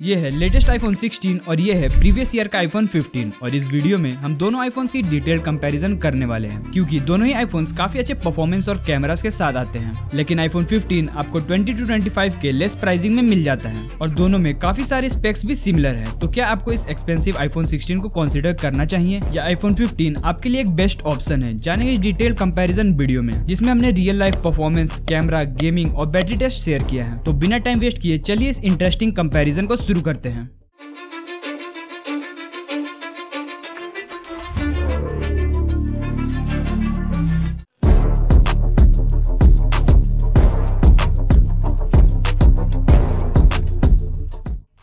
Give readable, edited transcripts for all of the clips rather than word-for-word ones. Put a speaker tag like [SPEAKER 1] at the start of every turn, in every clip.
[SPEAKER 1] ये है latest iPhone 16 और ये है प्रीवियस ईयर का iPhone 15 और इस वीडियो में हम दोनों आईफोन्स की डिटेल कंपैरिजन करने वाले हैं क्योंकि दोनों ही आईफोन्स काफी अच्छे परफॉर्मेंस और कैमरास के साथ आते हैं। लेकिन iPhone 15 आपको 20 to 25 के लेस प्राइसिंग में मिल जाता है और दोनों में काफी सारे स्पेक्स भी सिमिलर है। तो क्या आपको इस एक्सपेंसिव iPhone 16 को कंसिडर करना चाहिए या iPhone 15 आपके लिए एक बेस्ट ऑप्शन है? जानेंगे इस डिटेल कंपैरिजन वीडियो में जिसमें हमने real life performance, camera, gaming और बैटरी टेस्ट शेयर किया है। तो बिना टाइम वेस्ट किए चलिए इस इंटरेस्टिंग कंपैरिजन को शुरू करते हैं।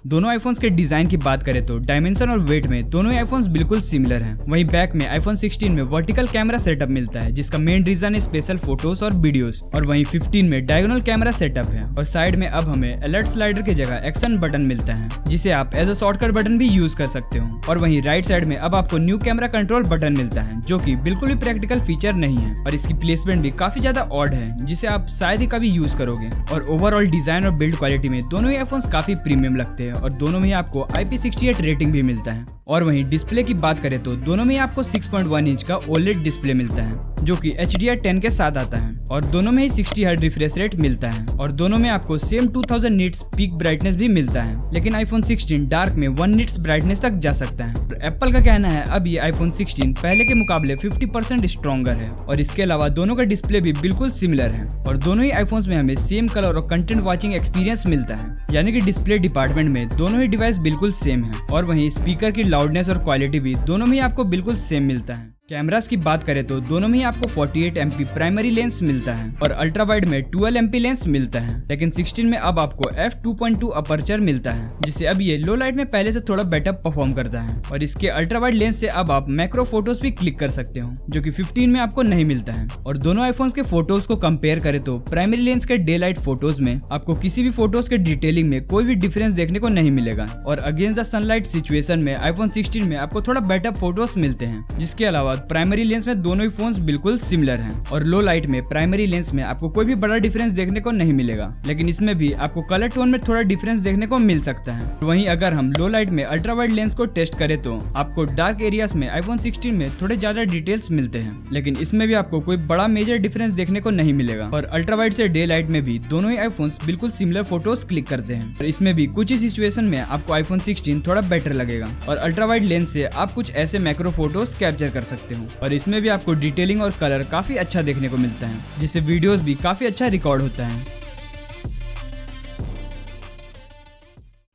[SPEAKER 1] दोनों आईफोन्स के डिजाइन की बात करें तो डायमेंशन और वेट में दोनों ही आईफोन्स बिल्कुल सिमिलर हैं। वहीं बैक में iPhone 16 में वर्टिकल कैमरा सेटअप मिलता है जिसका मेन रीजन है स्पेशल फोटोज और वीडियोस, और वहीं 15 में डायगोनल कैमरा सेटअप है और साइड में अब हमें अलर्ट स्लाइडर की जगह एक्शन बटन मिलता है जिसे आप एज अ शॉर्टकट बटन भी यूज कर सकते हो। और वहीं राइट साइड में अब आपको न्यू कैमरा कंट्रोल बटन मिलता है जो कि बिल्कुल भी प्रैक्टिकल फीचर नहीं है और इसकी प्लेसमेंट भी काफी ज्यादा ऑड है जिसे आप शायद ही कभी यूज करोगे। और ओवरऑल डिजाइन और बिल्ड क्वालिटी में दोनों ही आईफोन्स काफी प्रीमियम लगते हैं और दोनों में आपको IP68 रेटिंग भी मिलता है। और वहीं डिस्प्ले की बात करें तो दोनों में आपको 6.1 इंच का OLED डिस्प्ले मिलता है जो कि HDR10 के साथ आता है और दोनों में ही 60 हर्ट्ज रिफ्रेश रेट मिलता है और दोनों में आपको सेम 2000 निट्स पीक ब्राइटनेस भी मिलता है। लेकिन iPhone 16 डार्क में 1 निट्स ब्राइटनेस तक जा सकता है। एप्पल का कहना है अब ये iPhone 16 पहले के मुकाबले 50% स्ट्रॉन्गर है और इसके अलावा दोनों का डिस्प्ले भी बिल्कुल सिमिलर है और दोनों ही आईफोन्स में हमें सेम कलर और कंटेंट वॉचिंग एक्सपीरियंस मिलता है, यानी कि डिस्प्ले डिपार्टमेंट में दोनों ही डिवाइस बिल्कुल सेम है। और वहीं स्पीकर की लाउडनेस और क्वालिटी भी दोनों में ही आपको बिल्कुल सेम मिलता है। कैमरास की बात करें तो दोनों में ही आपको 48 MP प्राइमरी लेंस मिलता है और अल्ट्रा वाइड में 12 MP लेंस मिलता है। लेकिन 16 में अब आपको f2.2 अपर्चर मिलता है जिससे अब ये लो लाइट में पहले से थोड़ा बेटर परफॉर्म करता है और इसके अल्ट्रा वाइड लेंस से अब आप मैक्रो फोटोज भी क्लिक कर सकते हो जो कि 15 में आपको नहीं मिलता है। और दोनों आईफोन्स के फोटोज को कंपेयर करें तो प्राइमरी लेंस के डे लाइट फोटोज में आपको किसी भी फोटोज के डिटेलिंग में कोई भी डिफरेंस देखने को नहीं मिलेगा और अगेंस्ट द सनलाइट सिचुएशन में iPhone 16 में आपको थोड़ा बेटर फोटोज मिलते हैं। जिसके अलावा प्राइमरी लेंस में दोनों ही फोन्स बिल्कुल सिमिलर हैं और लो लाइट में प्राइमरी लेंस में आपको कोई भी बड़ा डिफरेंस देखने को नहीं मिलेगा, लेकिन इसमें भी आपको कलर टोन में थोड़ा डिफरेंस देखने को मिल सकता है। वहीं अगर हम लो लाइट में अल्ट्रा वाइड लेंस को टेस्ट करें तो आपको डार्क एरियाज में iPhone 16 में थोड़े ज्यादा डिटेल्स मिलते हैं, लेकिन इसमें भी आपको कोई बड़ा मेजर डिफरेंस देखने को नहीं मिलेगा। और अल्ट्रा वाइड से डे लाइट में भी दोनों ही आईफोन्स बिल्कुल सिमिलर फोटोज क्लिक करते हैं और इसमें भी कुछ ही सिचुएशन में आपको iPhone 16 थोड़ा बेटर लगेगा और अल्ट्रा वाइड लेंस से आप कुछ ऐसे मैक्रो फोटोज कैप्चर कर सकते हो और इसमें भी आपको डिटेलिंग और कलर काफी अच्छा देखने को मिलता है जिससे वीडियोस भी काफी अच्छा रिकॉर्ड होता है।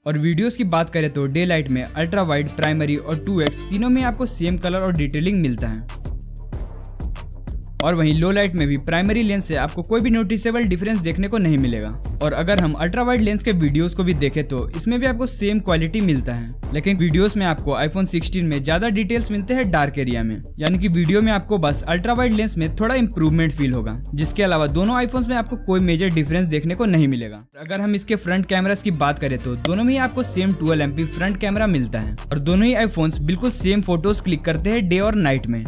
[SPEAKER 1] और वीडियोस की बात करें तो डे लाइट में अल्ट्रा वाइड, प्राइमरी और 2x तीनों में आपको सेम कलर और डिटेलिंग मिलता है और वहीं लो लाइट में भी प्राइमरी लेंस से आपको कोई भी नोटिसेबल डिफरेंस देखने को नहीं मिलेगा। और अगर हम अल्ट्रा वाइड लेंस के वीडियोस को भी देखें तो इसमें भी आपको सेम क्वालिटी मिलता है, लेकिन वीडियोस में आपको iPhone 16 में ज्यादा डिटेल्स मिलते हैं डार्क एरिया में, यानी कि वीडियो में आपको बस अल्ट्रा वाइड लेंस में थोड़ा इंप्रूवमेंट फील होगा। जिसके अलावा दोनों आईफोन्स में आपको कोई मेजर डिफरेंस देखने को नहीं मिलेगा। अगर हम इसके फ्रंट कैमरास की बात करें तो दोनों में ही आपको सेम 12 MP फ्रंट कैमरा मिलता है और दोनों ही आईफोन्स बिल्कुल सेम फोटोज क्लिक करते हैं डे और नाइट में।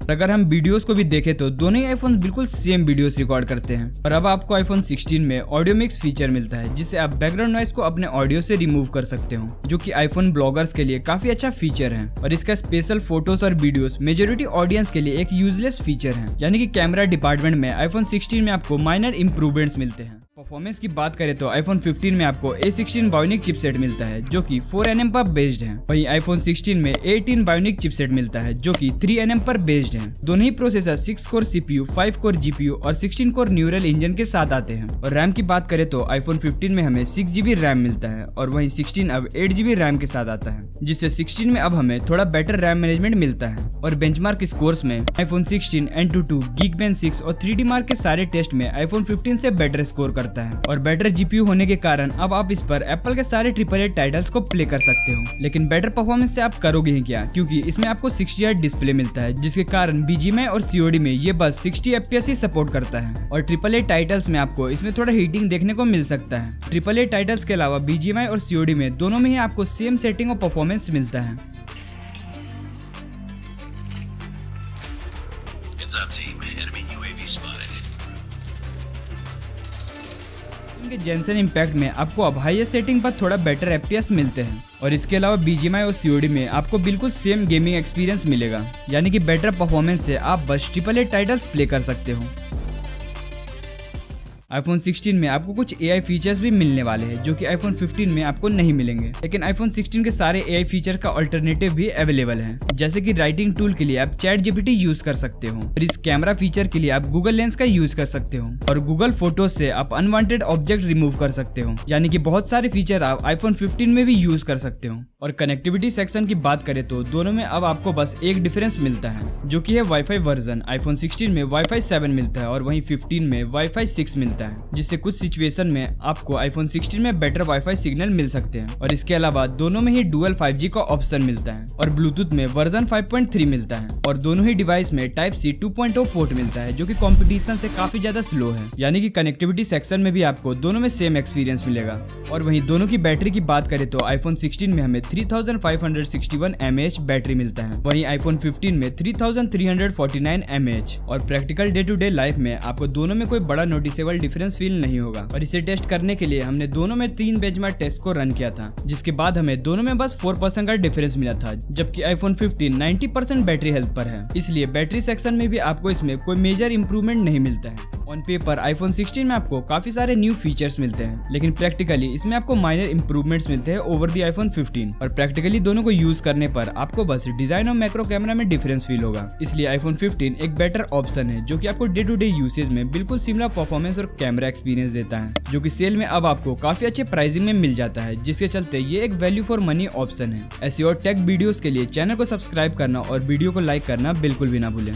[SPEAKER 1] अगर हम वीडियोस को भी देखें तो दोनों ही आईफोन बिल्कुल सेम वीडियोस रिकॉर्ड करते हैं। और अब आपको iPhone 16 में ऑडियो मिक्स फीचर मिलता है जिससे आप बैकग्राउंड नॉइस को अपने ऑडियो से रिमूव कर सकते हो, जो कि आईफोन ब्लॉगर्स के लिए काफी अच्छा फीचर है। और इसका स्पेशल फोटोज और वीडियोस मेजोरिटी ऑडियंस के लिए एक यूजलेस फीचर है, यानी कि कैमरा डिपार्टमेंट में iPhone 16 में आपको माइनर इंप्रूवमेंट्स मिलते हैं। परफॉर्मेंस की बात करें तो iPhone 15 में आपको A16 बायोनिक चिपसेट मिलता है जो कि 4nm पर बेस्ड है। वहीं iPhone 16 में A18 बायोनिक चिपसेट मिलता है जो कि 3nm पर बेस्ड है। दोनों ही processor 6 core CPU, 5 core GPU और 16 कोर न्यूरल इंजन के साथ आते हैं। और रैम की बात करें तो iPhone 15 में हमें 6GB रैम मिलता है और वहीं 16 अब 8GB रैम के साथ आता है, जिससे 16 में अब हमें थोड़ा बेटर रैम मैनेजमेंट मिलता है। और बेंचमार्क स्कोर्स में iPhone 16, AnTuTu, Geekbench 6 और 3D Mark के सारे टेस्ट में iPhone 15 से बेटर स्कोर करता है और बेटर GPU होने के कारण अब आप इस पर एप्पल के सारे AAA टाइटल्स को प्ले कर सकते हो। लेकिन बेटर परफॉर्मेंस से आप करोगे ही क्या, क्योंकि इसमें आपको 60 Hz डिस्प्ले मिलता है जिसके कारण BGMI और COD में ये बस 60 FPS ही सपोर्ट करता है। और AAA टाइटल्स में आपको इसमें थोड़ा हीटिंग देखने को मिल सकता है। AAA टाइटल्स के अलावा BGMI और COD में दोनों में ही आपको सेम सेटिंग और परफॉर्मेंस मिलता है। के जेंसन इम्पैक्ट में आपको अब हाईएस्ट सेटिंग पर थोड़ा बेटर FPS मिलते हैं और इसके अलावा BGMI और COD में आपको बिल्कुल सेम गेमिंग एक्सपीरियंस मिलेगा, यानी कि बेटर परफॉर्मेंस से आप बस AAA टाइटल्स प्ले कर सकते हो। iPhone 16 में आपको कुछ AI फीचर्स भी मिलने वाले हैं जो कि iPhone 15 में आपको नहीं मिलेंगे, लेकिन iPhone 16 के सारे AI फीचर का अल्टरनेटिव भी अवेलेबल है, जैसे कि राइटिंग टूल के लिए आप ChatGPT यूज कर सकते हो और इस कैमरा फीचर के लिए आप Google लेंस का यूज कर सकते हो और Google फोटोज से आप अनवांटेड ऑब्जेक्ट रिमूव कर सकते हो, यानी कि बहुत सारे फीचर आप iPhone 15 में भी यूज कर सकते हो। और कनेक्टिविटी सेक्शन की बात करें तो दोनों में अब आपको बस एक डिफरेंस मिलता है, जो कि है वाईफाई वर्जन। iPhone 16 में वाईफाई 7 मिलता है और वहीं 15 में वाईफाई 6 मिलता है, जिससे कुछ सिचुएशन में आपको iPhone 16 में बेटर वाईफाई सिग्नल मिल सकते हैं। और इसके अलावा दोनों में ही डुअल 5G का ऑप्शन मिलता है और ब्लूटूथ में वर्जन 5.3 मिलता है और दोनों ही डिवाइस में Type-C 2.0 पोर्ट मिलता है, जो कि कंपटीशन से काफी ज्यादा स्लो है, यानी कि कनेक्टिविटी सेक्शन में भी आपको दोनों में सेम एक्सपीरियंस मिलेगा। और वहीं दोनों की बैटरी की बात करें तो iPhone 16 में हमें 3561 mAh बैटरी मिलता है, वहीं iPhone 15 में 3349 mAh। और practical day to day life में आपको दोनों में कोई बड़ा नोटिसेबल डिफरेंस फील नहीं होगा। और इसे टेस्ट करने के लिए हमने दोनों में 3 बेंचमार्क टेस्ट को रन किया था, जिसके बाद हमें दोनों में बस 4% का डिफरेंस मिला था, जबकि iPhone 15 90% बैटरी हेल्थ पर है, इसलिए बैटरी सेक्शन में भी आपको इसमें कोई मेजर इंप्रूवमेंट नहीं मिलता है। ऑन पेपर iPhone 16 में आपको काफी सारे न्यू फीचर्स मिलते हैं, लेकिन प्रैक्टिकली इसमें आपको माइनर इंप्रूवमेंट्स मिलते हैं ओवर दी iPhone 15। और प्रैक्टिकली दोनों को यूज करने पर आपको बस डिजाइन और मैक्रो कैमरा में डिफरेंस फील होगा, इसलिए iPhone 15 एक बेटर ऑप्शन है जो कि आपको डे टू डे यूसेज में बिल्कुल सिमिलर परफॉर्मेंस और कैमरा एक्सपीरियंस देता है, जो कि सेल में अब आपको काफी अच्छे प्राइसिंग में मिल जाता है, जिसके चलते ये एक वैल्यू फॉर मनी ऑप्शन है। ऐसी और टेक वीडियोस के लिए चैनल को सब्सक्राइब करना और वीडियो को लाइक करना बिल्कुल भी ना भूलें।